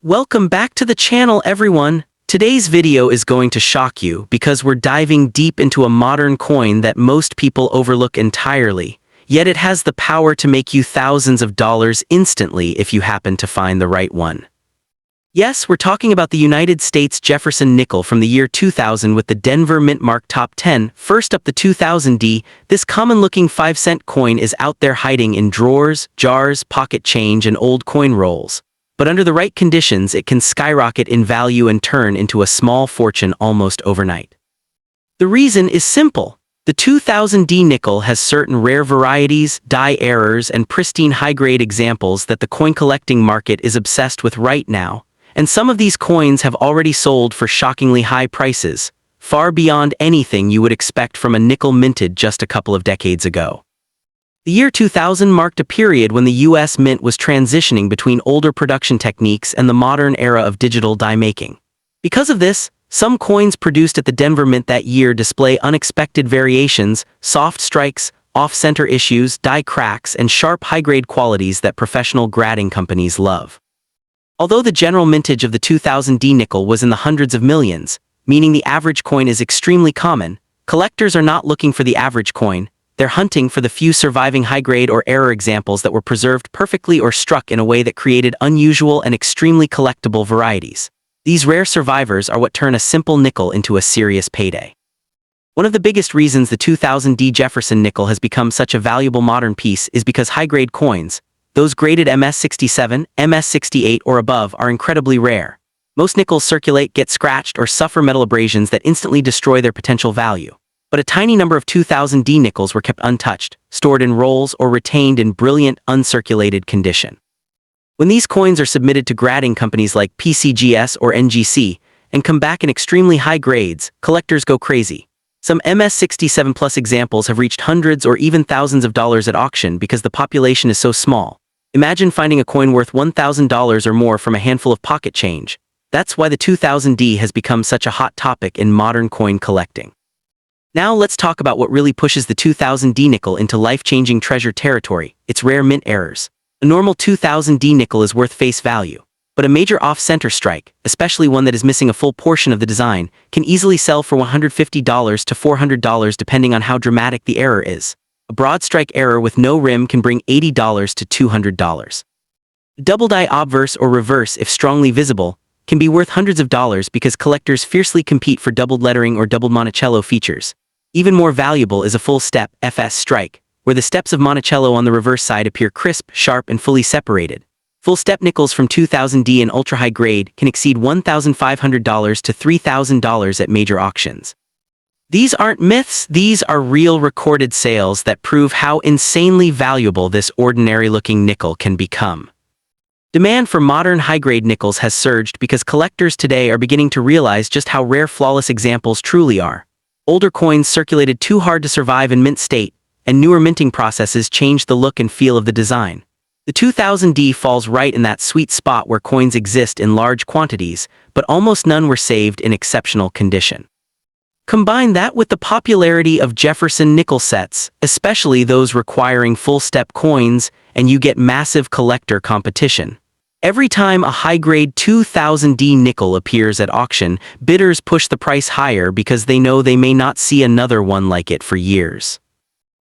Welcome back to the channel, everyone. Today's video is going to shock you because we're diving deep into a modern coin that most people overlook entirely, yet it has the power to make you thousands of dollars instantly if you happen to find the right one. Yes, we're talking about the United States Jefferson Nickel from the year 2000 with the Denver Mint Mark Top 10. First up, the 2000D. This common-looking 5-cent coin is out there hiding in drawers, jars, pocket change, and old coin rolls. But under the right conditions, it can skyrocket in value and turn into a small fortune almost overnight. The reason is simple. The 2000D nickel has certain rare varieties, die errors, and pristine high-grade examples that the coin collecting market is obsessed with right now, and some of these coins have already sold for shockingly high prices, far beyond anything you would expect from a nickel minted just a couple of decades ago. The year 2000 marked a period when the U.S. Mint was transitioning between older production techniques and the modern era of digital die making. Because of this, some coins produced at the Denver Mint that year display unexpected variations, soft strikes, off-center issues, die cracks, and sharp high-grade qualities that professional grading companies love. Although the general mintage of the 2000D nickel was in the hundreds of millions, meaning the average coin is extremely common, collectors are not looking for the average coin. They're hunting for the few surviving high-grade or error examples that were preserved perfectly or struck in a way that created unusual and extremely collectible varieties. These rare survivors are what turn a simple nickel into a serious payday. One of the biggest reasons the 2000D Jefferson Nickel has become such a valuable modern piece is because high-grade coins, those graded MS67, MS68 or above, are incredibly rare. Most nickels circulate, get scratched, or suffer metal abrasions that instantly destroy their potential value. But a tiny number of 2000D nickels were kept untouched, stored in rolls, or retained in brilliant, uncirculated condition. When these coins are submitted to grading companies like PCGS or NGC and come back in extremely high grades, collectors go crazy. Some MS67 Plus examples have reached hundreds or even thousands of dollars at auction because the population is so small. Imagine finding a coin worth $1,000 or more from a handful of pocket change. That's why the 2000D has become such a hot topic in modern coin collecting. Now let's talk about what really pushes the 2000D nickel into life-changing treasure territory: its rare mint errors. A normal 2000D nickel is worth face value, but a major off-center strike, especially one that is missing a full portion of the design, can easily sell for $150 to $400 depending on how dramatic the error is. A broad strike error with no rim can bring $80 to $200. Double die obverse or reverse, if strongly visible, can be worth hundreds of dollars because collectors fiercely compete for doubled lettering or doubled Monticello features. Even more valuable is a full step FS strike, where the steps of Monticello on the reverse side appear crisp, sharp, and fully separated. Full step nickels from 2000D in ultra-high grade can exceed $1,500 to $3,000 at major auctions. These aren't myths, these are real recorded sales that prove how insanely valuable this ordinary-looking nickel can become. Demand for modern high-grade nickels has surged because collectors today are beginning to realize just how rare flawless examples truly are. Older coins circulated too hard to survive in mint state, and newer minting processes changed the look and feel of the design. The 2000D falls right in that sweet spot where coins exist in large quantities, but almost none were saved in exceptional condition. Combine that with the popularity of Jefferson nickel sets, especially those requiring full-step coins, and you get massive collector competition. Every time a high-grade 2000D nickel appears at auction, bidders push the price higher because they know they may not see another one like it for years.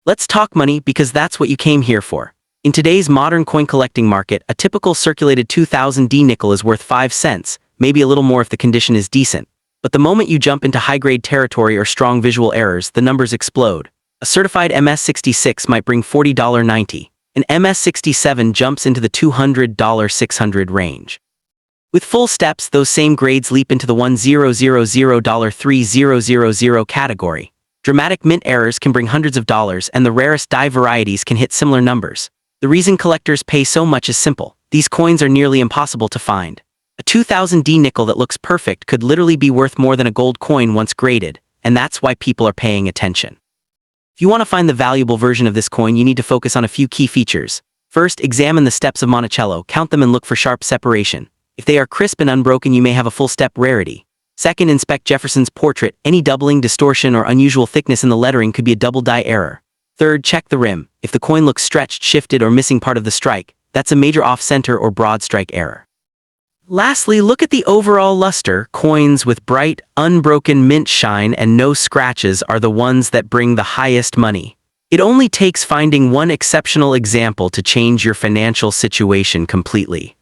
Let's talk money, because that's what you came here for. In today's modern coin collecting market, a typical circulated 2000D nickel is worth 5 cents, maybe a little more if the condition is decent. But the moment you jump into high-grade territory or strong visual errors, the numbers explode. A certified MS66 might bring $40.90. An MS67 jumps into the $200-$600 range. With full steps, those same grades leap into the $1,000-$3,000 category. Dramatic mint errors can bring hundreds of dollars, and the rarest die varieties can hit similar numbers. The reason collectors pay so much is simple. These coins are nearly impossible to find. A 2000D nickel that looks perfect could literally be worth more than a gold coin once graded, and that's why people are paying attention. If you want to find the valuable version of this coin, you need to focus on a few key features. First, examine the steps of Monticello, count them and look for sharp separation. If they are crisp and unbroken, you may have a full step rarity. Second, inspect Jefferson's portrait. Any doubling, distortion, or unusual thickness in the lettering could be a double die error. Third, check the rim. If the coin looks stretched, shifted, or missing part of the strike, that's a major off-center or broad strike error. Lastly, look at the overall luster. Coins with bright, unbroken mint shine and no scratches are the ones that bring the highest money. It only takes finding one exceptional example to change your financial situation completely.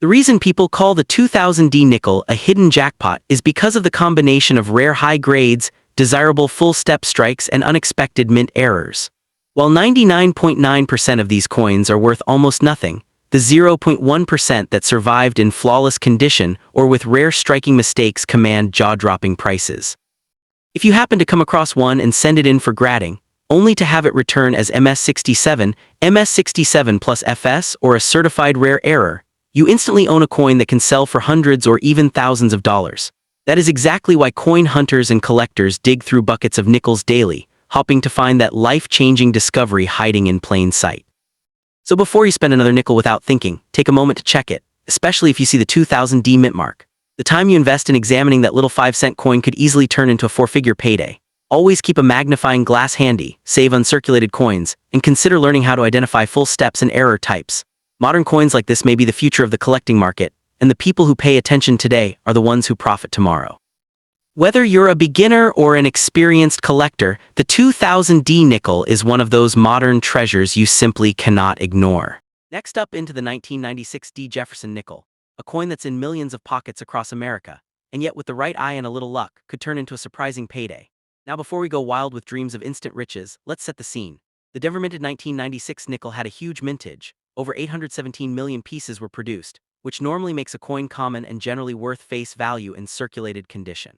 The reason people call the 2000D nickel a hidden jackpot is because of the combination of rare high grades, desirable full-step strikes, and unexpected mint errors. While 99.9% of these coins are worth almost nothing, the 0.1% that survived in flawless condition or with rare striking mistakes command jaw-dropping prices. If you happen to come across one and send it in for grading, only to have it return as MS67, MS67 plus FS, or a certified rare error, you instantly own a coin that can sell for hundreds or even thousands of dollars. That is exactly why coin hunters and collectors dig through buckets of nickels daily, hoping to find that life-changing discovery hiding in plain sight. So before you spend another nickel without thinking, take a moment to check it, especially if you see the 2000D mint mark. The time you invest in examining that little 5-cent coin could easily turn into a 4-figure payday. Always keep a magnifying glass handy, save uncirculated coins, and consider learning how to identify full steps and error types. Modern coins like this may be the future of the collecting market, and the people who pay attention today are the ones who profit tomorrow. Whether you're a beginner or an experienced collector, the 2000D nickel is one of those modern treasures you simply cannot ignore. Next up, into the 1996D Jefferson Nickel, a coin that's in millions of pockets across America, and yet with the right eye and a little luck, could turn into a surprising payday. Now before we go wild with dreams of instant riches, let's set the scene. The Denver-minted 1996 nickel had a huge mintage. Over 817 million pieces were produced, which normally makes a coin common and generally worth face value in circulated condition.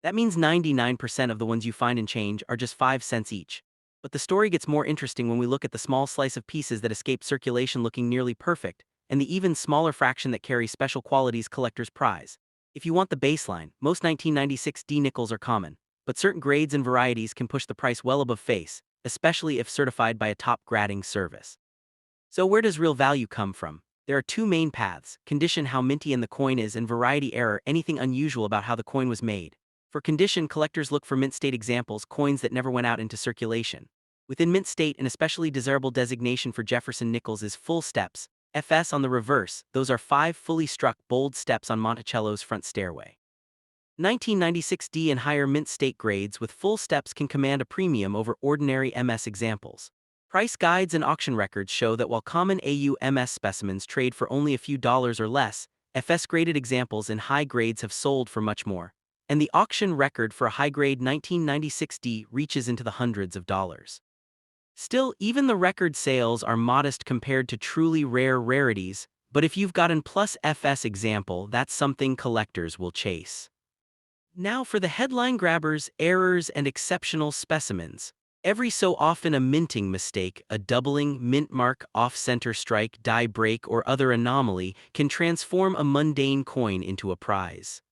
That means 99% of the ones you find in change are just 5 cents each. But the story gets more interesting when we look at the small slice of pieces that escape circulation looking nearly perfect, and the even smaller fraction that carry special qualities collectors prize. If you want the baseline, most 1996D nickels are common, but certain grades and varieties can push the price well above face, especially if certified by a top grading service. So where does real value come from? There are two main paths: condition, how minty and the coin is, and variety, error, anything unusual about how the coin was made. For condition, collectors look for mint state examples, coins that never went out into circulation. Within mint state, an especially desirable designation for Jefferson Nickels is full steps, FS on the reverse. Those are 5 fully struck bold steps on Monticello's front stairway. 1996D and higher mint state grades with full steps can command a premium over ordinary MS examples. Price guides and auction records show that while common AU-MS specimens trade for only a few dollars or less, FS-graded examples in high grades have sold for much more, and the auction record for a high-grade 1996D reaches into the hundreds of dollars. Still, even the record sales are modest compared to truly rare rarities, but if you've got an plus FS example, that's something collectors will chase. Now for the headline grabbers, errors, and exceptional specimens. Every so often a minting mistake, a doubling, mint mark, off-center strike, die break, or other anomaly can transform a mundane coin into a prize.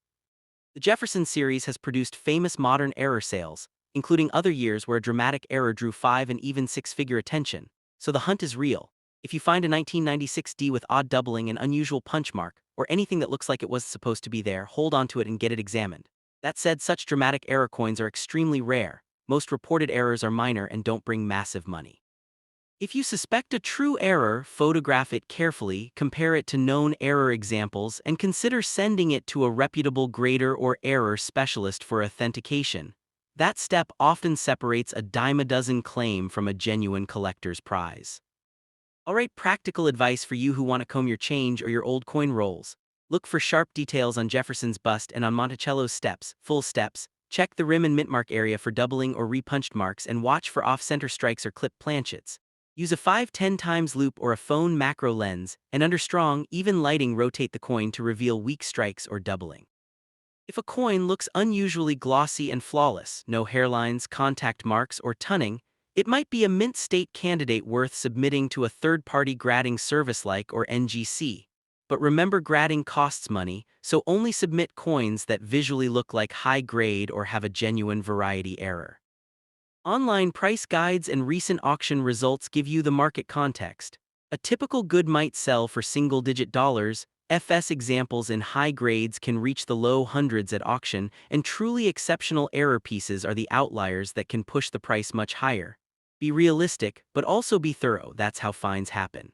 The Jefferson series has produced famous modern error sales, including other years where a dramatic error drew 5 and even 6-figure attention, so the hunt is real. If you find a 1996D with odd doubling, an unusual punch mark, or anything that looks like it was supposed to be there, hold onto it and get it examined. That said, such dramatic error coins are extremely rare. Most reported errors are minor and don't bring massive money. If you suspect a true error, photograph it carefully, compare it to known error examples, and consider sending it to a reputable grader or error specialist for authentication. That step often separates a dime a dozen claim from a genuine collector's prize. Alright, practical advice for you who want to comb your change or your old coin rolls. Look for sharp details on Jefferson's bust and on Monticello's steps, full steps. Check the rim and mint mark area for doubling or repunched marks, and watch for off-center strikes or clipped planchets. Use a 5-10 times loop or a phone macro lens, and under strong, even lighting rotate the coin to reveal weak strikes or doubling. If a coin looks unusually glossy and flawless, no hairlines, contact marks, or tunning, it might be a mint state candidate worth submitting to a third-party grading service like or NGC. But remember, grading costs money, so only submit coins that visually look like high grade or have a genuine variety error. Online price guides and recent auction results give you the market context. A typical good might sell for single-digit dollars. FS examples in high grades can reach the low hundreds at auction, and truly exceptional error pieces are the outliers that can push the price much higher. Be realistic, but also be thorough. That's how finds happen.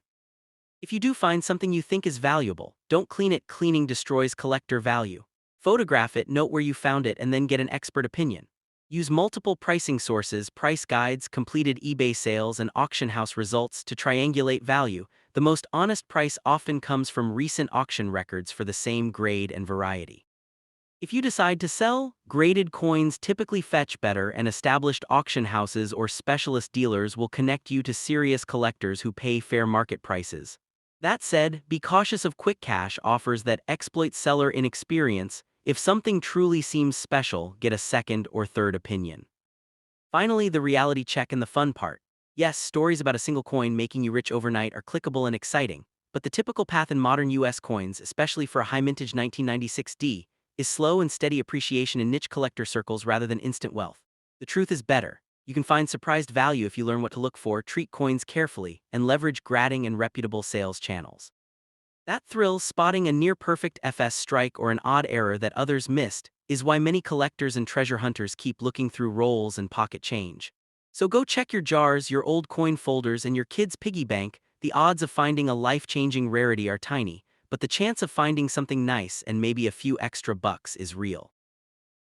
If you do find something you think is valuable, don't clean it. Cleaning destroys collector value. Photograph it, note where you found it, and then get an expert opinion. Use multiple pricing sources, price guides, completed eBay sales, and auction house results to triangulate value. The most honest price often comes from recent auction records for the same grade and variety. If you decide to sell, graded coins typically fetch better, and established auction houses or specialist dealers will connect you to serious collectors who pay fair market prices. That said, be cautious of quick cash offers that exploit seller inexperience. If something truly seems special, get a second or third opinion. Finally, the reality check and the fun part. Yes, stories about a single coin making you rich overnight are clickable and exciting, but the typical path in modern US coins, especially for a high-mintage 1996D, is slow and steady appreciation in niche collector circles rather than instant wealth. The truth is better. You can find surprised value if you learn what to look for, treat coins carefully, and leverage grading and reputable sales channels. That thrill, spotting a near-perfect FS strike or an odd error that others missed, is why many collectors and treasure hunters keep looking through rolls and pocket change. So go check your jars, your old coin folders, and your kid's piggy bank. The odds of finding a life-changing rarity are tiny, but the chance of finding something nice and maybe a few extra bucks is real.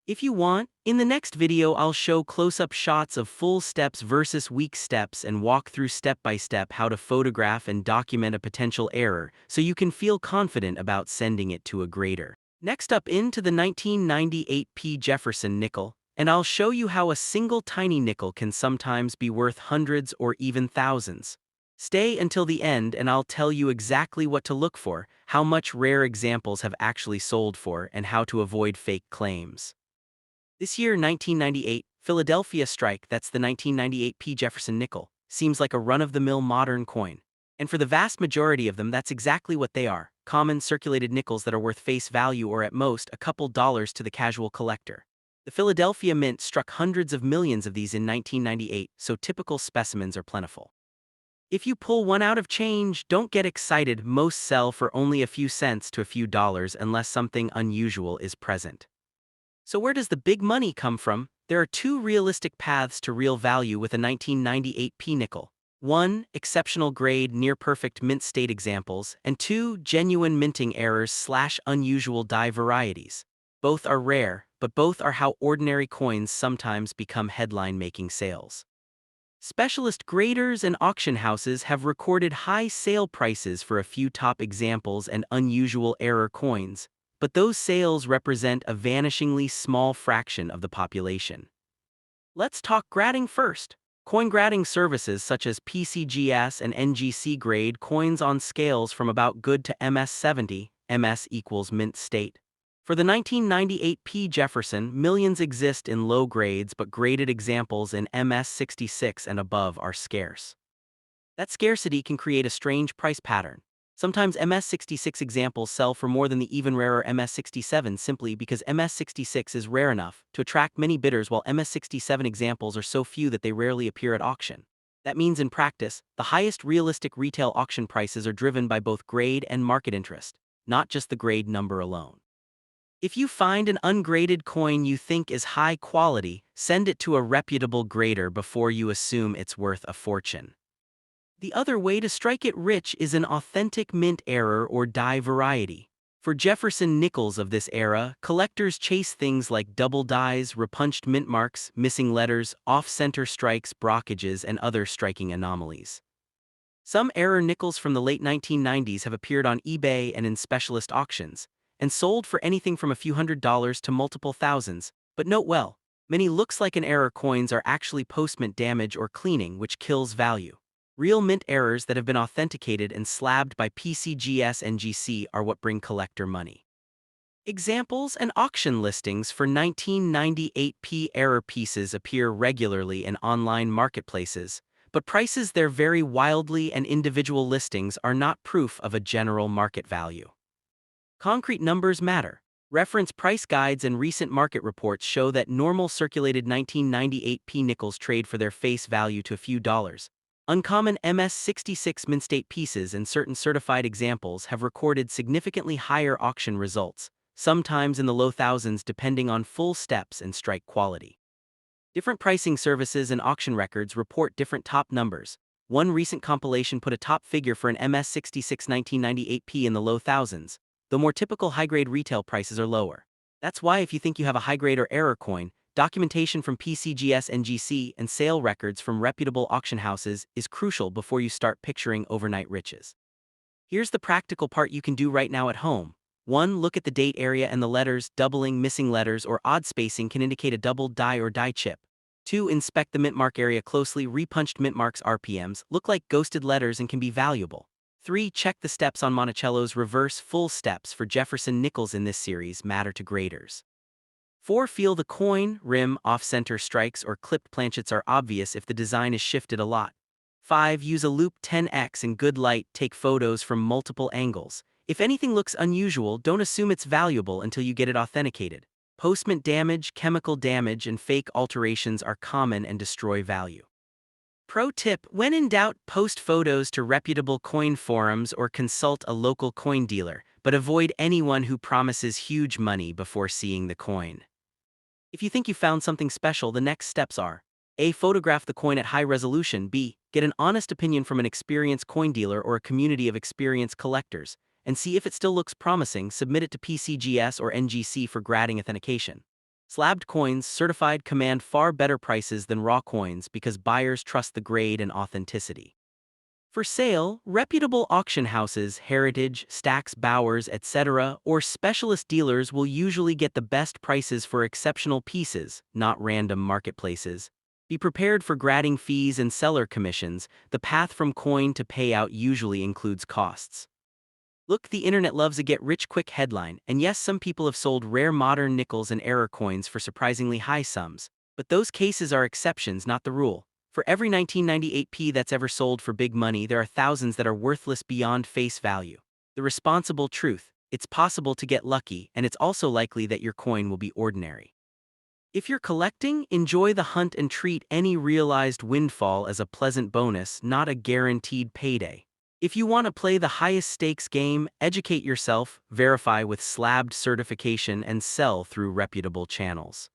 If you want, in the next video I'll show close-up shots of full steps versus weak steps and walk through step-by-step how to photograph and document a potential error so you can feel confident about sending it to a grader. Next up, into the 1998p Jefferson Nickel, and I'll show you how a single tiny nickel can sometimes be worth hundreds or even thousands. Stay until the end and I'll tell you exactly what to look for, how much rare examples have actually sold for, and how to avoid fake claims. This year, 1998, Philadelphia strike, that's the 1998p Jefferson Nickel, seems like a run-of-the-mill modern coin. And for the vast majority of them, that's exactly what they are: common circulated nickels that are worth face value or at most a couple dollars to the casual collector. The Philadelphia Mint struck hundreds of millions of these in 1998, so typical specimens are plentiful. If you pull one out of change, don't get excited. Most sell for only a few cents to a few dollars unless something unusual is present. So where does the big money come from? There are two realistic paths to real value with a 1998p nickel. 1. Exceptional grade, near-perfect mint state examples, and 2. Genuine minting errors/unusual die varieties. Both are rare, but both are how ordinary coins sometimes become headline-making sales. Specialist graders and auction houses have recorded high sale prices for a few top examples and unusual error coins, but those sales represent a vanishingly small fraction of the population. Let's talk grading first. Coin grading services such as PCGS and NGC grade coins on scales from about good to MS70, MS equals mint state. For the 1998p Jefferson, millions exist in low grades, but graded examples in MS66 and above are scarce. That scarcity can create a strange price pattern. Sometimes MS66 examples sell for more than the even rarer MS67 simply because MS66 is rare enough to attract many bidders, while MS67 examples are so few that they rarely appear at auction. That means in practice, the highest realistic retail auction prices are driven by both grade and market interest, not just the grade number alone. If you find an ungraded coin you think is high quality, send it to a reputable grader before you assume it's worth a fortune. The other way to strike it rich is an authentic mint error or die variety. For Jefferson Nickels of this era, collectors chase things like double dies, repunched mint marks, missing letters, off-center strikes, brockages, and other striking anomalies. Some error nickels from the late 1990s have appeared on eBay and in specialist auctions, and sold for anything from a few $100s to multiple thousands. But note well, many looks-like-an-error coins are actually post-mint damage or cleaning, which kills value. Real mint errors that have been authenticated and slabbed by PCGS NGC are what bring collector money. Examples and auction listings for 1998p error pieces appear regularly in online marketplaces, but prices there vary wildly and individual listings are not proof of a general market value. Concrete numbers matter. Reference price guides and recent market reports show that normal circulated 1998p nickels trade for their face value to a few dollars. Uncommon MS66 mint state pieces and certain certified examples have recorded significantly higher auction results, sometimes in the low thousands depending on full steps and strike quality. Different pricing services and auction records report different top numbers, One recent compilation put a top figure for an MS-66 1998P in the low thousands, though more typical high-grade retail prices are lower. That's why if you think you have a high-grade or error coin, documentation from PCGS NGC and sale records from reputable auction houses is crucial before you start picturing overnight riches. Here's the practical part you can do right now at home. 1. Look at the date area and the letters. Doubling, missing letters, or odd spacing can indicate a double die or die chip. 2. Inspect the mint mark area closely. Repunched mint marks RPMs look like ghosted letters and can be valuable. 3. Check the steps on Monticello's reverse full steps for Jefferson Nickels in this series matter to graders. 4. Feel the coin, rim, off-center strikes or clipped planchets are obvious if the design is shifted a lot. 5. Use a loupe 10x in good light. Take photos from multiple angles. If anything looks unusual, don't assume it's valuable until you get it authenticated. Postmint damage, chemical damage, and fake alterations are common and destroy value. Pro tip: when in doubt, post photos to reputable coin forums or consult a local coin dealer, but avoid anyone who promises huge money before seeing the coin. If you think you found something special, the next steps are: A. Photograph the coin at high resolution. B. Get an honest opinion from an experienced coin dealer or a community of experienced collectors, and see if it still looks promising. Submit it to PCGS or NGC for grading authentication. Slabbed coins certified command far better prices than raw coins because buyers trust the grade and authenticity. For sale, reputable auction houses, Heritage, Stax Bowers, etc., or specialist dealers will usually get the best prices for exceptional pieces, not random marketplaces. Be prepared for grading fees and seller commissions. The path from coin to payout usually includes costs. Look, the internet loves a get-rich-quick headline, and yes, some people have sold rare modern nickels and error coins for surprisingly high sums, but those cases are exceptions, not the rule. For every 1998p that's ever sold for big money, there are thousands that are worthless beyond face value. The responsible truth: it's possible to get lucky, and it's also likely that your coin will be ordinary. If you're collecting, enjoy the hunt and treat any realized windfall as a pleasant bonus, not a guaranteed payday. If you want to play the highest stakes game, educate yourself, verify with slabbed certification, and sell through reputable channels.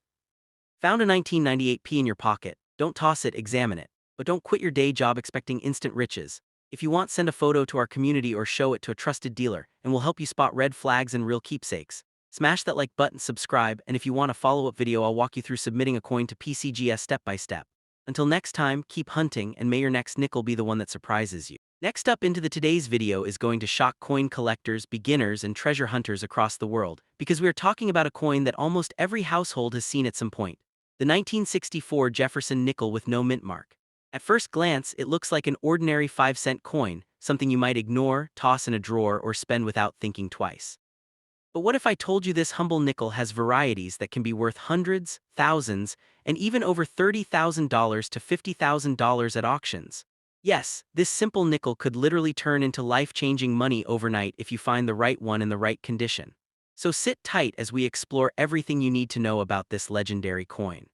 Found a 1998p in your pocket? Don't toss it, examine it. But don't quit your day job expecting instant riches. If you want, send a photo to our community or show it to a trusted dealer, and we'll help you spot red flags and real keepsakes. Smash that like button, subscribe, and if you want a follow-up video, I'll walk you through submitting a coin to PCGS step by step. Until next time, keep hunting, and may your next nickel be the one that surprises you. Next up into today's video is going to shock coin collectors, beginners, and treasure hunters across the world, because we are talking about a coin that almost every household has seen at some point. The 1964 Jefferson Nickel with no mint mark. At first glance, it looks like an ordinary 5-cent coin, something you might ignore, toss in a drawer, or spend without thinking twice. But what if I told you this humble nickel has varieties that can be worth hundreds, thousands, and even over $30,000 to $50,000 at auctions? Yes, this simple nickel could literally turn into life-changing money overnight if you find the right one in the right condition. So sit tight as we explore everything you need to know about this legendary coin.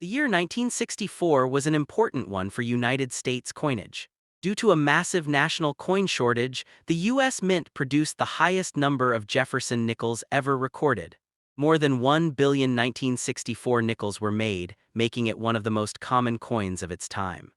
The year 1964 was an important one for United States coinage. Due to a massive national coin shortage, the U.S. Mint produced the highest number of Jefferson Nickels ever recorded. More than 1 billion 1964 nickels were made, making it one of the most common coins of its time.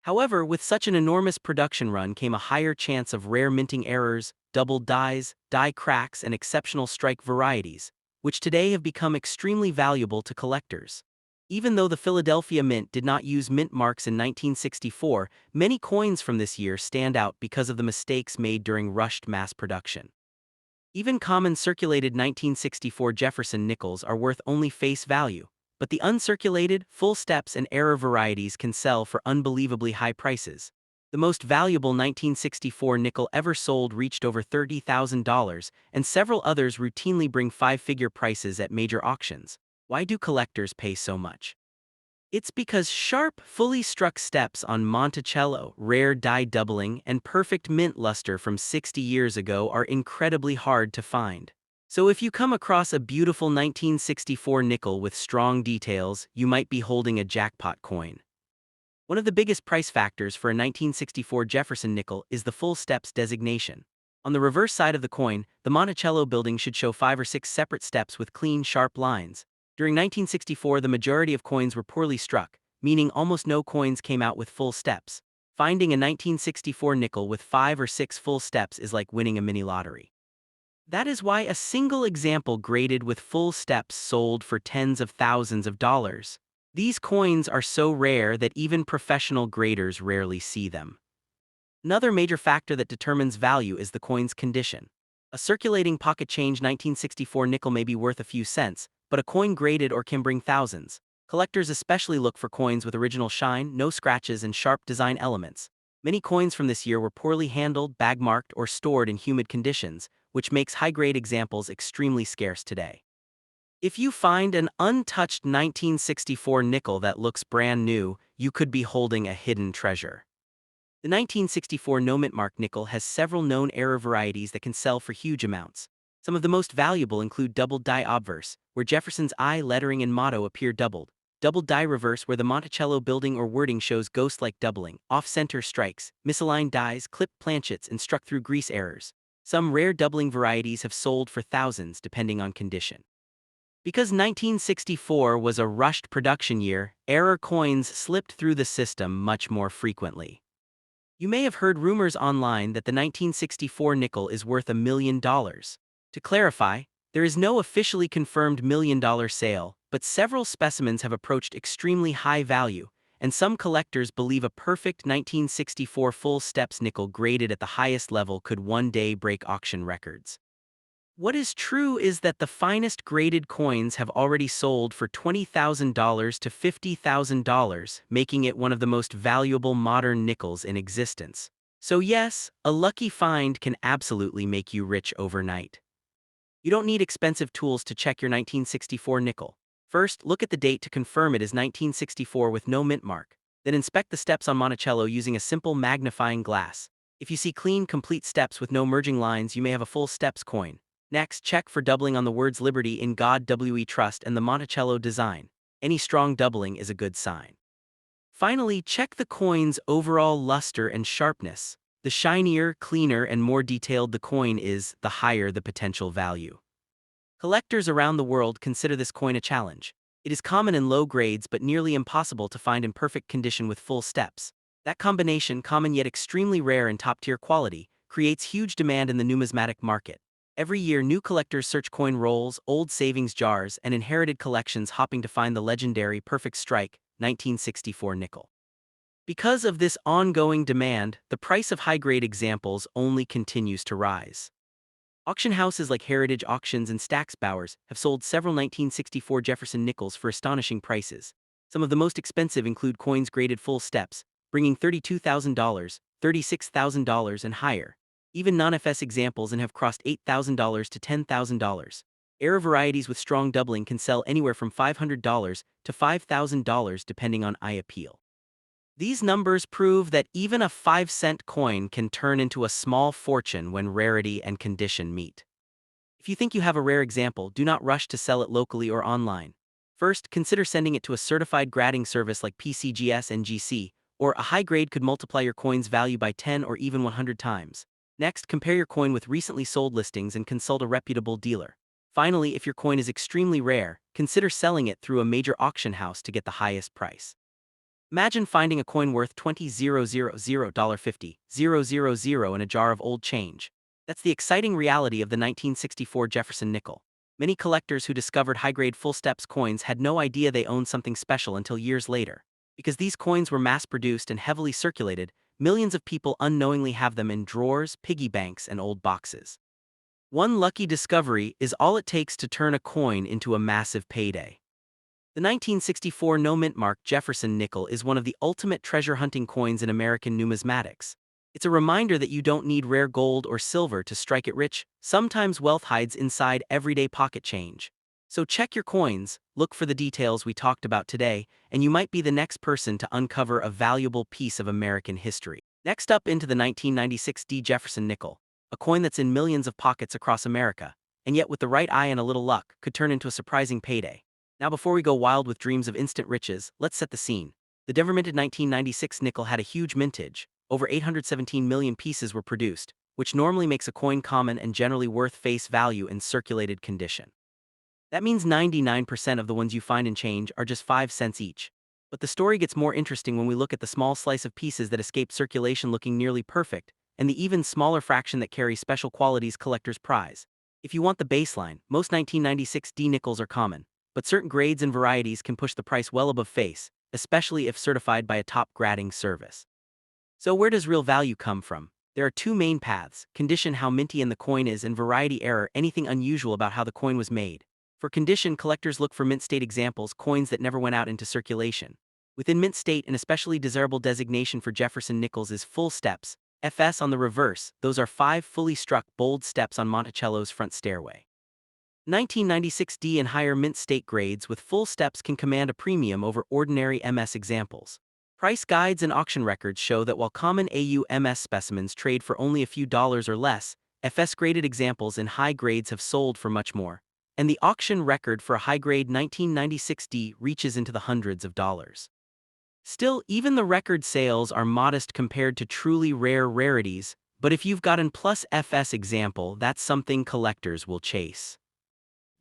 However, with such an enormous production run came a higher chance of rare minting errors, double dies, die cracks, and exceptional strike varieties, which today have become extremely valuable to collectors. Even though the Philadelphia Mint did not use mint marks in 1964, many coins from this year stand out because of the mistakes made during rushed mass production. Even common circulated 1964 Jefferson Nickels are worth only face value, but the uncirculated, full steps, and error varieties can sell for unbelievably high prices. The most valuable 1964 nickel ever sold reached over $30,000, and several others routinely bring five-figure prices at major auctions. Why do collectors pay so much? It's because sharp, fully struck steps on Monticello, rare die doubling, and perfect mint luster from 60 years ago are incredibly hard to find. So if you come across a beautiful 1964 nickel with strong details, you might be holding a jackpot coin. One of the biggest price factors for a 1964 Jefferson nickel is the full steps designation. On the reverse side of the coin, the Monticello building should show 5 or 6 separate steps with clean, sharp lines. During 1964, the majority of coins were poorly struck, meaning almost no coins came out with full steps. Finding a 1964 nickel with 5 or 6 full steps is like winning a mini lottery. That is why a single example graded with full steps sold for tens of thousands of dollars. These coins are so rare that even professional graders rarely see them. Another major factor that determines value is the coin's condition. A circulating pocket change 1964 nickel may be worth a few cents, but a coin graded or can bring thousands. Collectors especially look for coins with original shine, no scratches, and sharp design elements. Many coins from this year were poorly handled, bag-marked, or stored in humid conditions, which makes high-grade examples extremely scarce today. If you find an untouched 1964 nickel that looks brand new, you could be holding a hidden treasure. The 1964 no mint mark nickel has several known error varieties that can sell for huge amounts. Some of the most valuable include doubled die obverse, where Jefferson's I lettering and motto appear doubled; doubled die reverse, where the Monticello building or wording shows ghost-like doubling; off-center strikes, misaligned dies, clipped planchets, and struck-through grease errors. Some rare doubling varieties have sold for thousands depending on condition. Because 1964 was a rushed production year, error coins slipped through the system much more frequently. You may have heard rumors online that the 1964 nickel is worth $1 million. To clarify, there is no officially confirmed $1 million sale, but several specimens have approached extremely high value, and some collectors believe a perfect 1964 full steps nickel graded at the highest level could one day break auction records. What is true is that the finest graded coins have already sold for $20,000 to $50,000, making it one of the most valuable modern nickels in existence. So yes, a lucky find can absolutely make you rich overnight. You don't need expensive tools to check your 1964 nickel. First, look at the date to confirm it is 1964 with no mint mark. Then inspect the steps on Monticello using a simple magnifying glass. If you see clean, complete steps with no merging lines, you may have a full steps coin. Next, check for doubling on the words Liberty in God We Trust and the Monticello design. Any strong doubling is a good sign. Finally, check the coin's overall luster and sharpness. The shinier, cleaner, and more detailed the coin is, the higher the potential value. Collectors around the world consider this coin a challenge. It is common in low grades but nearly impossible to find in perfect condition with full steps. That combination, common yet extremely rare in top-tier quality, creates huge demand in the numismatic market. Every year, new collectors search coin rolls, old savings jars, and inherited collections hoping to find the legendary Perfect Strike 1964 nickel. Because of this ongoing demand, the price of high-grade examples only continues to rise. Auction houses like Heritage Auctions and Stack's Bowers have sold several 1964 Jefferson Nickels for astonishing prices. Some of the most expensive include coins graded full steps, bringing $32,000, $36,000, and higher. Even non-FS examples and have crossed $8,000 to $10,000. Error varieties with strong doubling can sell anywhere from $500 to $5,000 depending on eye appeal. These numbers prove that even a 5-cent coin can turn into a small fortune when rarity and condition meet. If you think you have a rare example, do not rush to sell it locally or online. First, consider sending it to a certified grading service like PCGS and GC, or a high grade could multiply your coin's value by 10 or even 100 times. Next, compare your coin with recently sold listings and consult a reputable dealer. Finally, if your coin is extremely rare, consider selling it through a major auction house to get the highest price. Imagine finding a coin worth $20,000.50,000 in a jar of old change. That's the exciting reality of the 1964 Jefferson Nickel. Many collectors who discovered high-grade full steps coins had no idea they owned something special until years later. Because these coins were mass-produced and heavily circulated, millions of people unknowingly have them in drawers, piggy banks, and old boxes. One lucky discovery is all it takes to turn a coin into a massive payday. The 1964 no mint mark Jefferson Nickel is one of the ultimate treasure hunting coins in American numismatics. It's a reminder that you don't need rare gold or silver to strike it rich. Sometimes wealth hides inside everyday pocket change. So check your coins, look for the details we talked about today, and you might be the next person to uncover a valuable piece of American history. Next up, into the 1996 D Jefferson Nickel, a coin that's in millions of pockets across America, and yet with the right eye and a little luck, could turn into a surprising payday. Now before we go wild with dreams of instant riches, let's set the scene. The Denver-minted 1996 nickel had a huge mintage. Over 817 million pieces were produced, which normally makes a coin common and generally worth face value in circulated condition. That means 99% of the ones you find in change are just 5 cents each. But the story gets more interesting when we look at the small slice of pieces that escape circulation looking nearly perfect, and the even smaller fraction that carry special qualities collectors prize. If you want the baseline, most 1996 D nickels are common, but certain grades and varieties can push the price well above face, especially if certified by a top grading service. So where does real value come from? There are two main paths: condition, how minty and the coin is, and variety, error, anything unusual about how the coin was made. For condition, collectors look for mint state examples, coins that never went out into circulation. Within mint state, an especially desirable designation for Jefferson Nickels is full steps, FS on the reverse. Those are 5 fully struck bold steps on Monticello's front stairway. 1996 D and higher mint state grades with full steps can command a premium over ordinary MS examples. Price guides and auction records show that while common AU-MS specimens trade for only a few dollars or less, FS-graded examples in high grades have sold for much more, and the auction record for a high-grade 1996D reaches into the hundreds of dollars. Still, even the record sales are modest compared to truly rare rarities, but if you've got an plus FS example, that's something collectors will chase.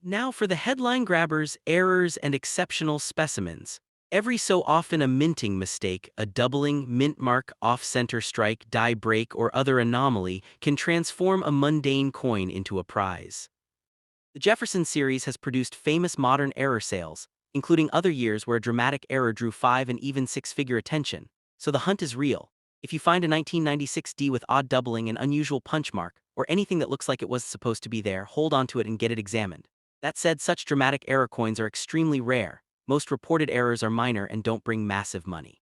Now for the headline grabbers, errors, and exceptional specimens. Every so often a minting mistake, a doubling, mint mark, off-center strike, die break, or other anomaly can transform a mundane coin into a prize. The Jefferson series has produced famous modern error sales, including other years where a dramatic error drew 5 and even 6-figure attention, so the hunt is real. If you find a 1996 D with odd doubling, an unusual punch mark, or anything that looks like it was supposed to be there, hold on to it and get it examined. That said, such dramatic error coins are extremely rare. Most reported errors are minor and don't bring massive money.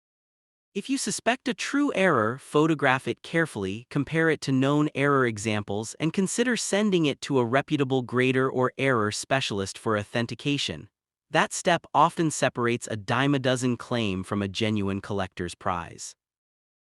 If you suspect a true error, photograph it carefully, compare it to known error examples, and consider sending it to a reputable grader or error specialist for authentication. That step often separates a dime a dozen claim from a genuine collector's prize.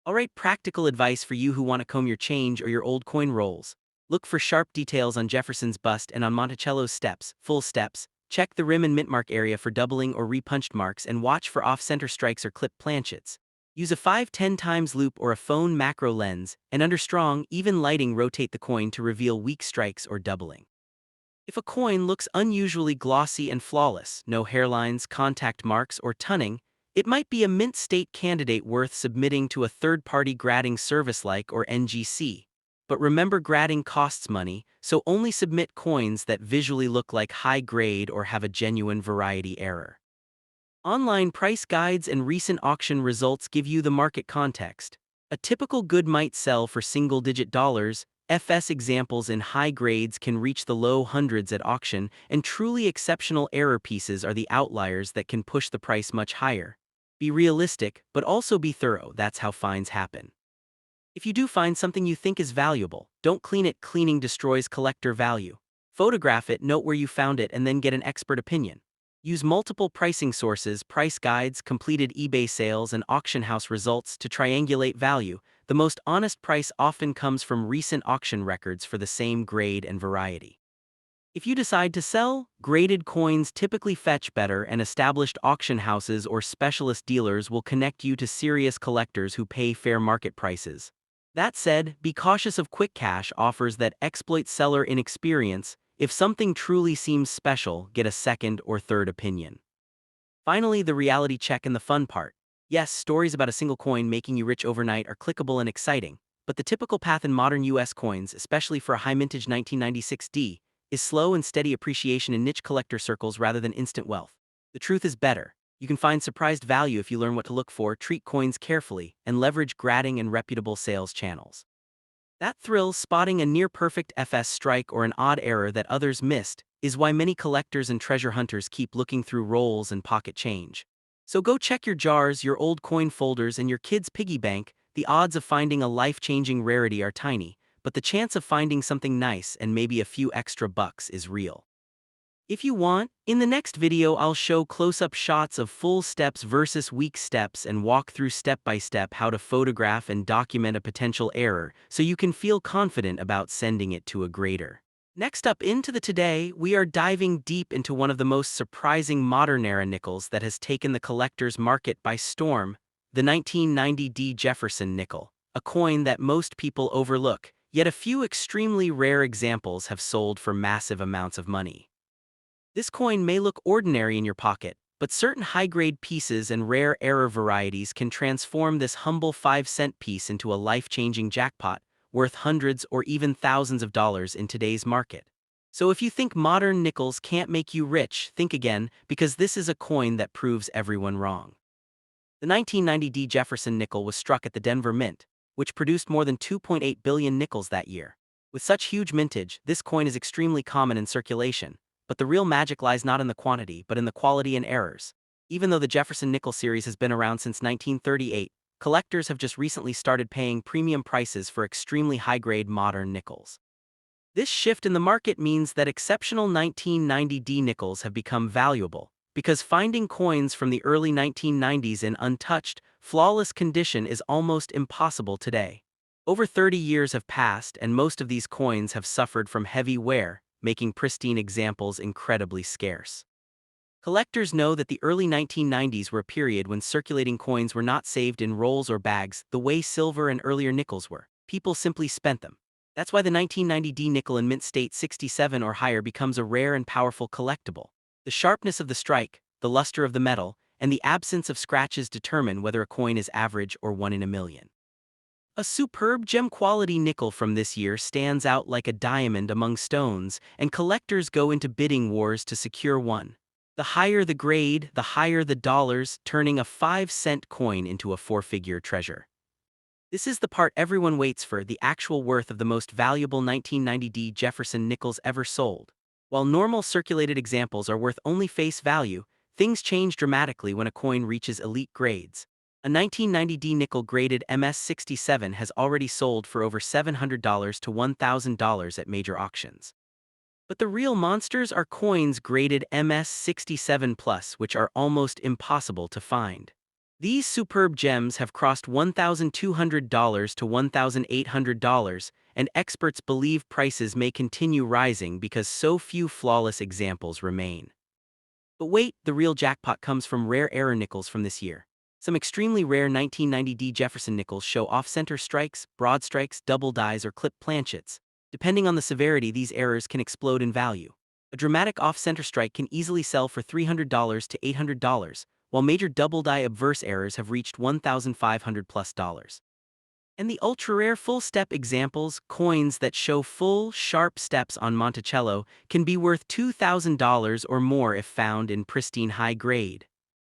Alright, practical advice for you who want to comb your change or your old coin rolls. Look for sharp details on Jefferson's bust and on Monticello's steps, full steps. Check the rim and mint mark area for doubling or repunched marks, and watch for off-center strikes or clipped planchets. Use a 5-10 times loop or a phone macro lens, and under strong, even lighting rotate the coin to reveal weak strikes or doubling. If a coin looks unusually glossy and flawless, no hairlines, contact marks, or tunning, it might be a mint state candidate worth submitting to a third-party grading service like or NGC. But remember, grading costs money, so only submit coins that visually look like high grade or have a genuine variety error. Online price guides and recent auction results give you the market context. A typical good might sell for single-digit dollars. FS examples in high grades can reach the low hundreds at auction, and truly exceptional error pieces are the outliers that can push the price much higher. Be realistic, but also be thorough. That's how finds happen. If you do find something you think is valuable, don't clean it. Cleaning destroys collector value. Photograph it, note where you found it, and then get an expert opinion. Use multiple pricing sources, price guides, completed eBay sales, and auction house results to triangulate value. The most honest price often comes from recent auction records for the same grade and variety. If you decide to sell, graded coins typically fetch better, and established auction houses or specialist dealers will connect you to serious collectors who pay fair market prices. That said, be cautious of quick cash offers that exploit seller inexperience. If something truly seems special, get a second or third opinion. Finally, the reality check and the fun part. Yes, stories about a single coin making you rich overnight are clickable and exciting, but the typical path in modern US coins, especially for a high-mintage 1996 D, is slow and steady appreciation in niche collector circles rather than instant wealth. The truth is better. You can find surprised value if you learn what to look for, treat coins carefully, and leverage grading and reputable sales channels. That thrill, spotting a near-perfect FS strike or an odd error that others missed, is why many collectors and treasure hunters keep looking through rolls and pocket change. So go check your jars, your old coin folders, and your kids' piggy bank. The odds of finding a life-changing rarity are tiny, but the chance of finding something nice and maybe a few extra bucks is real. If you want, in the next video I'll show close-up shots of full steps versus weak steps and walk through step-by-step how to photograph and document a potential error so you can feel confident about sending it to a grader. Next up into the Today, we are diving deep into one of the most surprising modern-era nickels that has taken the collector's market by storm, the 1990 D Jefferson Nickel, a coin that most people overlook, yet a few extremely rare examples have sold for massive amounts of money. This coin may look ordinary in your pocket, but certain high-grade pieces and rare error varieties can transform this humble 5-cent piece into a life-changing jackpot, worth hundreds or even thousands of dollars in today's market. So if you think modern nickels can't make you rich, think again, because this is a coin that proves everyone wrong. The 1990 Jefferson Nickel was struck at the Denver Mint, which produced more than 2.8 billion nickels that year. With such huge mintage, this coin is extremely common in circulation, but the real magic lies not in the quantity but in the quality and errors. Even though the Jefferson Nickel series has been around since 1938, collectors have just recently started paying premium prices for extremely high-grade modern nickels. This shift in the market means that exceptional 1990 nickels have become valuable, because finding coins from the early 1990s in untouched, flawless condition is almost impossible today. Over 30 years have passed and most of these coins have suffered from heavy wear, making pristine examples incredibly scarce. Collectors know that the early 1990s were a period when circulating coins were not saved in rolls or bags the way silver and earlier nickels were. People simply spent them. That's why the 1990 nickel in mint state 67 or higher becomes a rare and powerful collectible. The sharpness of the strike, the luster of the metal, and the absence of scratches determine whether a coin is average or one in a million. A superb gem-quality nickel from this year stands out like a diamond among stones, and collectors go into bidding wars to secure one. The higher the grade, the higher the dollars, turning a 5-cent coin into a 4-figure treasure. This is the part everyone waits for, the actual worth of the most valuable 1990 Jefferson Nickels ever sold. While normal circulated examples are worth only face value, things change dramatically when a coin reaches elite grades. A 1990 nickel graded MS-67 has already sold for over $700 to $1,000 at major auctions. But the real monsters are coins graded MS-67 Plus, which are almost impossible to find. These superb gems have crossed $1,200 to $1,800, and experts believe prices may continue rising because so few flawless examples remain. But wait, the real jackpot comes from rare error nickels from this year. Some extremely rare 1990 Jefferson nickels show off-center strikes, broad strikes, double dies, or clipped planchets. Depending on the severity, these errors can explode in value. A dramatic off-center strike can easily sell for $300 to $800, while major double-die obverse errors have reached $1,500+. And the ultra-rare full-step examples, coins that show full, sharp steps on Monticello, can be worth $2,000 or more if found in pristine high grade.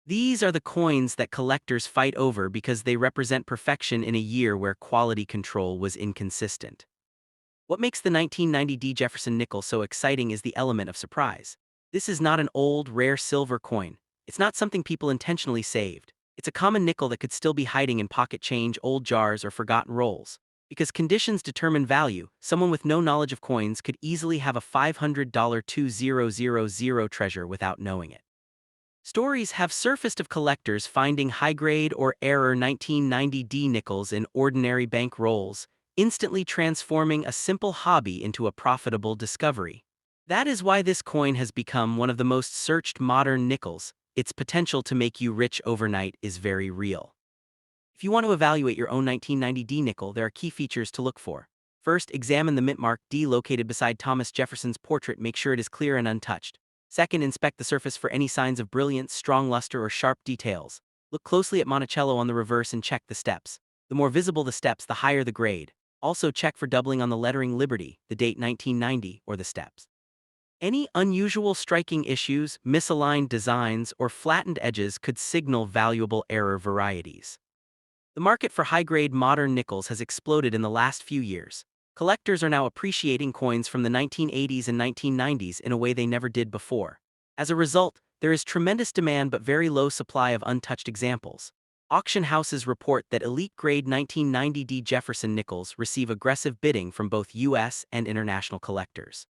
These are the coins that collectors fight over because they represent perfection in a year where quality control was inconsistent. What makes the 1990 Jefferson Nickel so exciting is the element of surprise. This is not an old, rare silver coin. It's not something people intentionally saved. It's a common nickel that could still be hiding in pocket change, old jars, or forgotten rolls. Because conditions determine value, someone with no knowledge of coins could easily have a $500 2000 treasure without knowing it. Stories have surfaced of collectors finding high-grade or error 1990 nickels in ordinary bank rolls, instantly transforming a simple hobby into a profitable discovery. That is why this coin has become one of the most searched modern nickels. Its potential to make you rich overnight is very real. If you want to evaluate your own 1990 nickel, there are key features to look for. First, examine the mint mark D located beside Thomas Jefferson's portrait. Make sure it is clear and untouched. Second, inspect the surface for any signs of brilliance, strong luster, or sharp details. Look closely at Monticello on the reverse and check the steps. The more visible the steps, the higher the grade. Also check for doubling on the lettering Liberty, the date 1990, or the steps. Any unusual striking issues, misaligned designs, or flattened edges could signal valuable error varieties. The market for high-grade modern nickels has exploded in the last few years. Collectors are now appreciating coins from the 1980s and 1990s in a way they never did before. As a result, there is tremendous demand but very low supply of untouched examples. Auction houses report that elite-grade 1990 Jefferson nickels receive aggressive bidding from both U.S. and international collectors.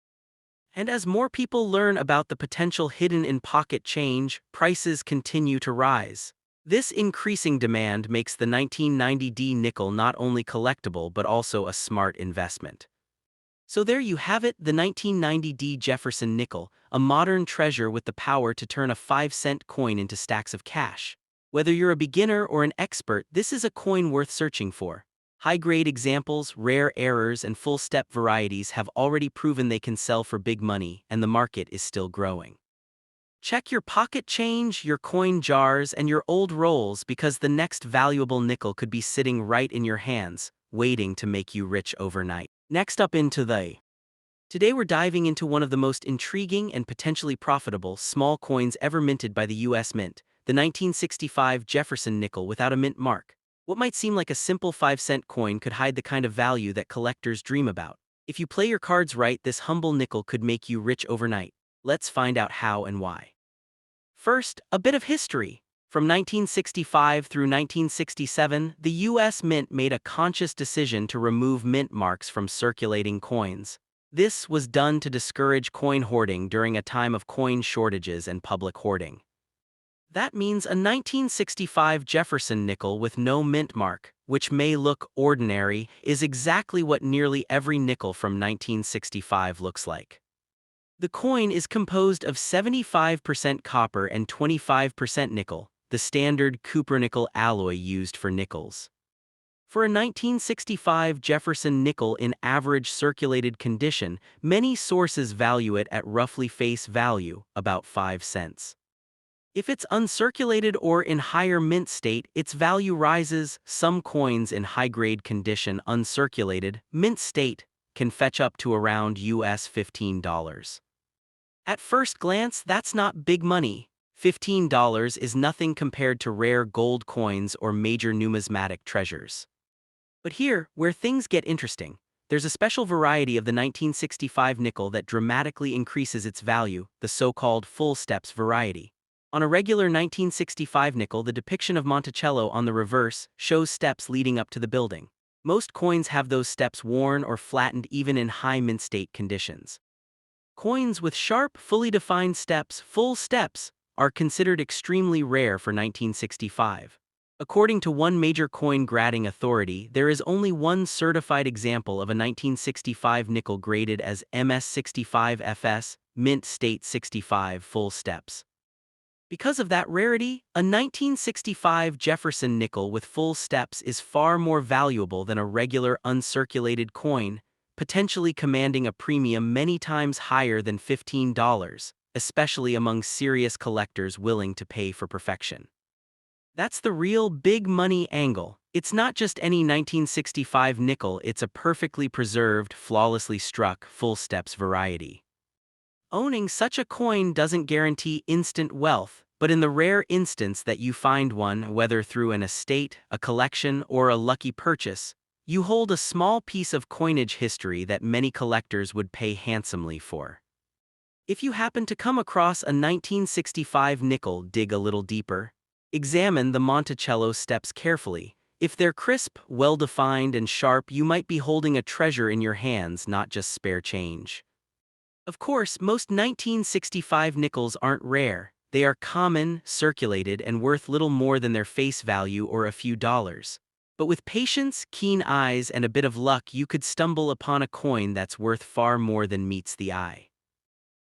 And as more people learn about the potential hidden in pocket change, prices continue to rise. This increasing demand makes the 1990 nickel not only collectible but also a smart investment. So there you have it, the 1990 Jefferson Nickel, a modern treasure with the power to turn a 5-cent coin into stacks of cash. Whether you're a beginner or an expert, this is a coin worth searching for. High-grade examples, rare errors, and full-step varieties have already proven they can sell for big money, and the market is still growing. Check your pocket change, your coin jars, and your old rolls because the next valuable nickel could be sitting right in your hands, waiting to make you rich overnight. Next up into the Today we're diving into one of the most intriguing and potentially profitable small coins ever minted by the US Mint, the 1965 Jefferson Nickel without a mint mark. What might seem like a simple 5-cent coin could hide the kind of value that collectors dream about. If you play your cards right, this humble nickel could make you rich overnight. Let's find out how and why. First, a bit of history. From 1965 through 1967, the US Mint made a conscious decision to remove mint marks from circulating coins. This was done to discourage coin hoarding during a time of coin shortages and public hoarding. That means a 1965 Jefferson nickel with no mint mark, which may look ordinary, is exactly what nearly every nickel from 1965 looks like. The coin is composed of 75% copper and 25% nickel, the standard cupronickel alloy used for nickels. For a 1965 Jefferson nickel in average circulated condition, many sources value it at roughly face value, about 5 cents. If it's uncirculated or in higher mint state, its value rises. Some coins in high-grade condition uncirculated, mint state, can fetch up to around US $15. At first glance, that's not big money. $15 is nothing compared to rare gold coins or major numismatic treasures. But here, where things get interesting, there's a special variety of the 1965 nickel that dramatically increases its value, the so-called full steps variety. On a regular 1965 nickel, the depiction of Monticello on the reverse shows steps leading up to the building. Most coins have those steps worn or flattened even in high mint state conditions. Coins with sharp, fully defined steps, full steps, are considered extremely rare for 1965. According to one major coin grading authority, there is only one certified example of a 1965 nickel graded as MS65FS, mint state 65 full steps. Because of that rarity, a 1965 Jefferson nickel with full steps is far more valuable than a regular uncirculated coin, potentially commanding a premium many times higher than $15, especially among serious collectors willing to pay for perfection. That's the real big money angle. It's not just any 1965 nickel, it's a perfectly preserved, flawlessly struck, full steps variety. Owning such a coin doesn't guarantee instant wealth, but in the rare instance that you find one, whether through an estate, a collection, or a lucky purchase, you hold a small piece of coinage history that many collectors would pay handsomely for. If you happen to come across a 1965 nickel, dig a little deeper. Examine the Monticello steps carefully. If they're crisp, well-defined, and sharp, you might be holding a treasure in your hands, not just spare change. Of course, most 1965 nickels aren't rare. They are common, circulated, and worth little more than their face value or a few dollars. But with patience, keen eyes, and a bit of luck, you could stumble upon a coin that's worth far more than meets the eye.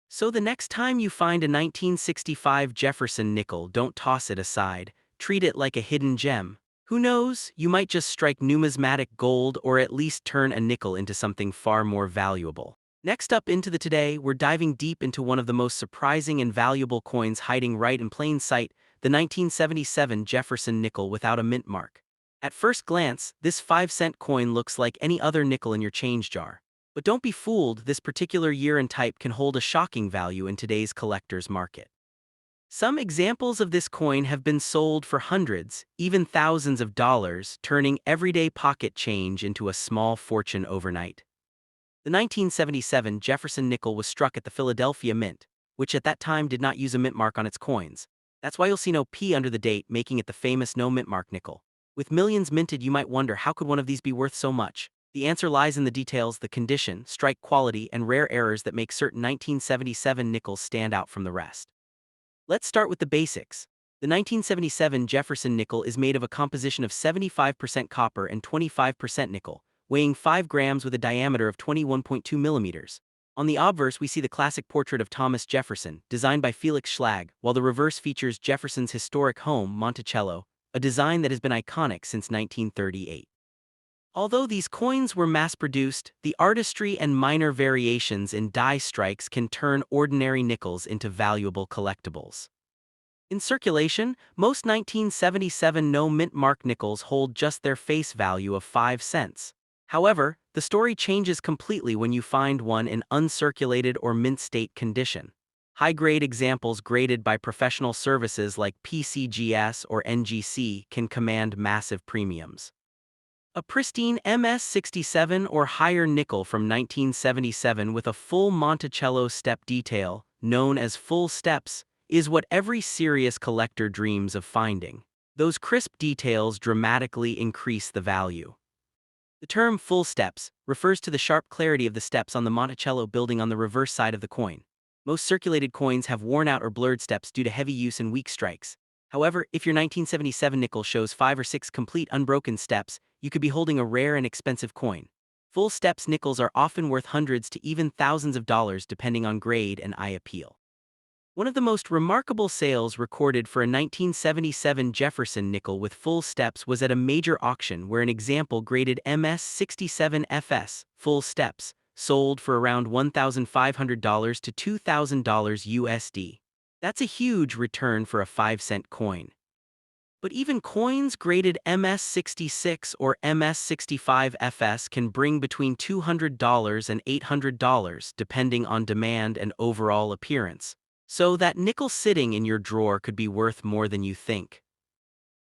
So the next time you find a 1965 Jefferson nickel, don't toss it aside. Treat it like a hidden gem. Who knows, you might just strike numismatic gold or at least turn a nickel into something far more valuable. Next up into the Today, we're diving deep into one of the most surprising and valuable coins hiding right in plain sight, the 1977 Jefferson Nickel without a mint mark. At first glance, this 5-cent coin looks like any other nickel in your change jar. But don't be fooled, this particular year and type can hold a shocking value in today's collector's market. Some examples of this coin have been sold for hundreds, even thousands of dollars, turning everyday pocket change into a small fortune overnight. The 1977 Jefferson Nickel was struck at the Philadelphia Mint, which at that time did not use a mint mark on its coins. That's why you'll see no P under the date, making it the famous no mint mark nickel. With millions minted, you might wonder, how could one of these be worth so much? The answer lies in the details, the condition, strike quality, and rare errors that make certain 1977 nickels stand out from the rest. Let's start with the basics. The 1977 Jefferson Nickel is made of a composition of 75% copper and 25% nickel, weighing 5 grams with a diameter of 21.2 millimeters. On the obverse, we see the classic portrait of Thomas Jefferson, designed by Felix Schlag, while the reverse features Jefferson's historic home, Monticello, a design that has been iconic since 1938. Although these coins were mass-produced, the artistry and minor variations in die strikes can turn ordinary nickels into valuable collectibles. In circulation, most 1977 no-mint mark nickels hold just their face value of 5 cents. However, the story changes completely when you find one in uncirculated or mint state condition. High-grade examples graded by professional services like PCGS or NGC can command massive premiums. A pristine MS67 or higher nickel from 1977 with a full Monticello step detail, known as full steps, is what every serious collector dreams of finding. Those crisp details dramatically increase the value. The term full steps refers to the sharp clarity of the steps on the Monticello building on the reverse side of the coin. Most circulated coins have worn out or blurred steps due to heavy use and weak strikes. However, if your 1977 nickel shows 5 or 6 complete unbroken steps, you could be holding a rare and expensive coin. Full steps nickels are often worth hundreds to even thousands of dollars depending on grade and eye appeal. One of the most remarkable sales recorded for a 1977 Jefferson nickel with full steps was at a major auction where an example graded MS67FS, full steps, sold for around $1,500 to $2,000 USD. That's a huge return for a 5-cent coin. But even coins graded MS66 or MS65FS can bring between $200 and $800 depending on demand and overall appearance. So that nickel sitting in your drawer could be worth more than you think.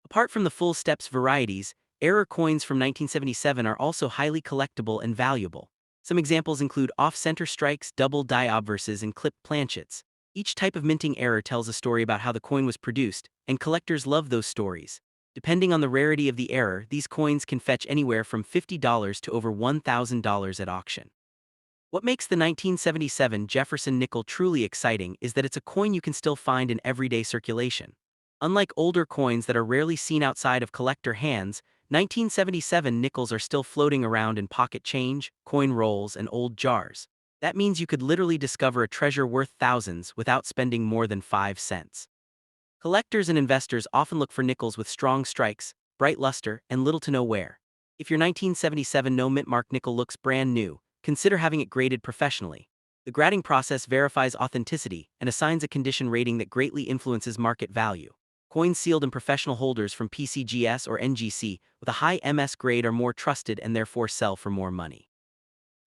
Apart from the full steps varieties, error coins from 1977 are also highly collectible and valuable. Some examples include off-center strikes, double die obverses, and clipped planchets. Each type of minting error tells a story about how the coin was produced, and collectors love those stories. Depending on the rarity of the error, these coins can fetch anywhere from $50 to over $1,000 at auction. What makes the 1977 Jefferson Nickel truly exciting is that it's a coin you can still find in everyday circulation. Unlike older coins that are rarely seen outside of collector hands, 1977 nickels are still floating around in pocket change, coin rolls, and old jars. That means you could literally discover a treasure worth thousands without spending more than 5 cents. Collectors and investors often look for nickels with strong strikes, bright luster, and little to no wear. If your 1977 no-mint mark nickel looks brand new, consider having it graded professionally. The grading process verifies authenticity and assigns a condition rating that greatly influences market value. Coins sealed in professional holders from PCGS or NGC with a high MS grade are more trusted and therefore sell for more money.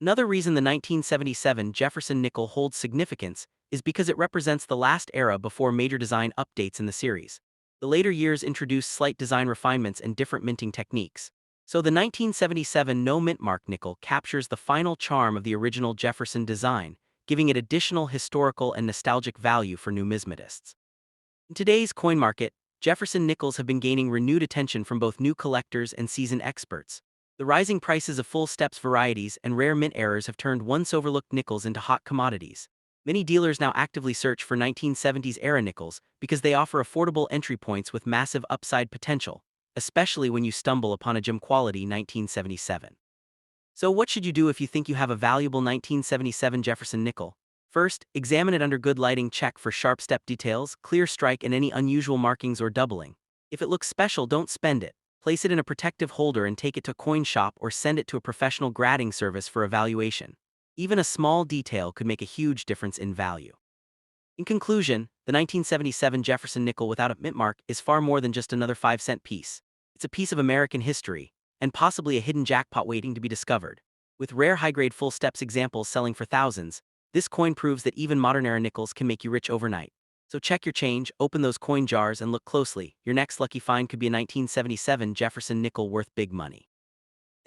Another reason the 1977 Jefferson Nickel holds significance is because it represents the last era before major design updates in the series. The later years introduced slight design refinements and different minting techniques. So the 1977 no-mint mark nickel captures the final charm of the original Jefferson design, giving it additional historical and nostalgic value for numismatists. In today's coin market, Jefferson nickels have been gaining renewed attention from both new collectors and seasoned experts. The rising prices of full steps varieties and rare mint errors have turned once overlooked nickels into hot commodities. Many dealers now actively search for 1970s-era nickels because they offer affordable entry points with massive upside potential, especially when you stumble upon a gem-quality 1977. So what should you do if you think you have a valuable 1977 Jefferson nickel? First, examine it under good lighting. Check for sharp step details, clear strike, and any unusual markings or doubling. If it looks special, don't spend it. Place it in a protective holder and take it to a coin shop or send it to a professional grading service for evaluation. Even a small detail could make a huge difference in value. In conclusion, the 1977 Jefferson Nickel without a mint mark is far more than just another 5-cent piece. It's a piece of American history, and possibly a hidden jackpot waiting to be discovered. With rare high-grade full steps examples selling for thousands, this coin proves that even modern-era nickels can make you rich overnight. So check your change, open those coin jars, and look closely. Your next lucky find could be a 1977 Jefferson Nickel worth big money.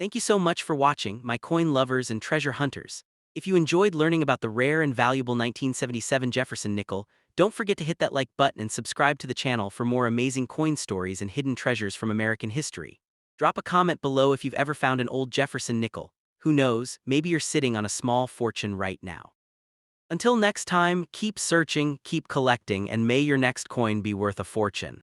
Thank you so much for watching, my coin lovers and treasure hunters. If you enjoyed learning about the rare and valuable 1977 Jefferson Nickel, don't forget to hit that like button and subscribe to the channel for more amazing coin stories and hidden treasures from American history. Drop a comment below if you've ever found an old Jefferson Nickel. Who knows, maybe you're sitting on a small fortune right now. Until next time, keep searching, keep collecting, and may your next coin be worth a fortune.